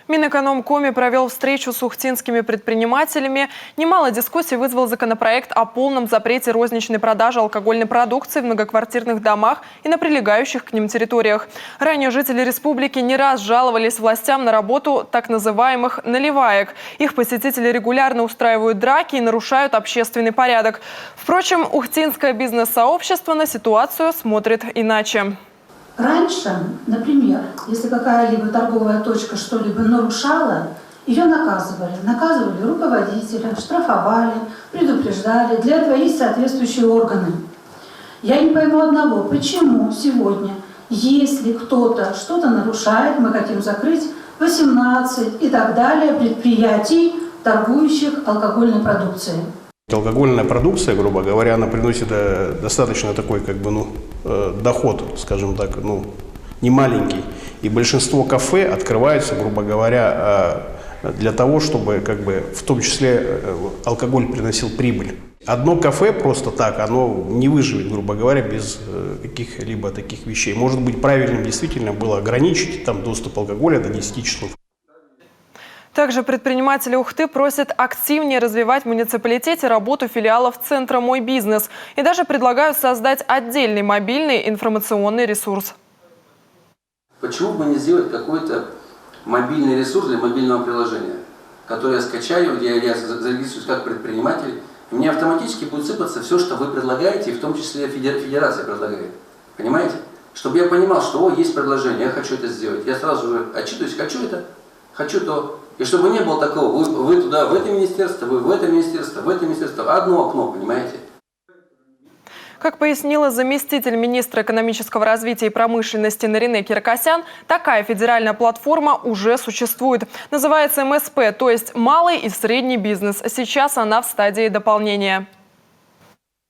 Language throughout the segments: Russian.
Минэкономкоми провел встречу с ухтинскими предпринимателями. Немало дискуссий вызвал законопроект о полном запрете розничной продажи алкогольной продукции в многоквартирных домах и на прилегающих к ним территориях. Ранее жители республики не раз жаловались властям на работу так называемых наливаек. Их посетители регулярно устраивают драки и нарушают общественный порядок. Впрочем, ухтинское бизнес-сообщество на ситуацию смотрит иначе. Раньше, например, если какая-либо торговая точка что-либо нарушала, ее наказывали. Наказывали руководителя, штрафовали, предупреждали. Для этого есть соответствующие органы. Я не пойму одного, почему сегодня, если кто-то что-то нарушает, мы хотим закрыть 18 и так далее предприятий, торгующих алкогольной продукцией. Алкогольная продукция, грубо говоря, она приносит достаточно такой, доход, скажем так, не маленький. И большинство кафе открываются, грубо говоря, для того, чтобы, в том числе, алкоголь приносил прибыль. Одно кафе просто так, оно не выживет, грубо говоря, без каких-либо таких вещей. Может быть, правильным действительно было ограничить доступ алкоголя до 10 часов. Также предприниматели Ухты просят активнее развивать в муниципалитете работу филиалов Центра «Мой бизнес» и даже предлагают создать отдельный мобильный информационный ресурс. Почему бы не сделать какой-то мобильный ресурс для мобильного приложения, который я скачаю, где я зарегистрируюсь как предприниматель, и мне автоматически будет сыпаться все, что вы предлагаете, и в том числе федерация предлагает. Понимаете? Чтобы я понимал, что есть предложение, я хочу это сделать. Я сразу же отчитываюсь, хочу это, хочу то. И чтобы не было такого, вы туда, в это министерство, вы в это министерство, в это министерство, одно окно, понимаете? Как пояснила заместитель министра экономического развития и промышленности Нарине Киракосян, такая федеральная платформа уже существует. Называется МСП, то есть малый и средний бизнес. Сейчас она в стадии дополнения.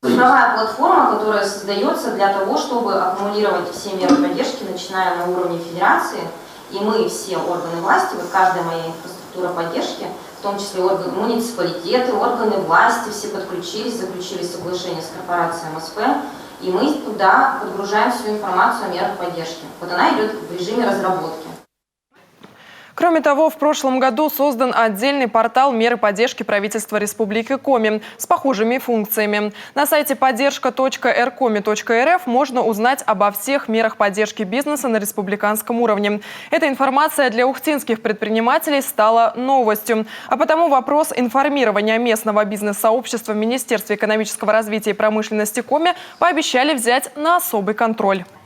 Цифровая платформа, которая создается для того, чтобы аккумулировать все меры поддержки, начиная на уровне федерации. И мы, все органы власти, каждая моя инфраструктура поддержки, в том числе органы муниципалитеты, органы власти, все подключились, заключили соглашение с корпорацией МСП, и мы туда подгружаем всю информацию о мерах поддержки. Вот она идет в режиме разработки. Кроме того, в прошлом году создан отдельный портал меры поддержки правительства Республики Коми с похожими функциями. На сайте поддержка.ркоми.рф можно узнать обо всех мерах поддержки бизнеса на республиканском уровне. Эта информация для ухтинских предпринимателей стала новостью. А потому вопрос информирования местного бизнес-сообщества в Министерстве экономического развития и промышленности Коми пообещали взять на особый контроль.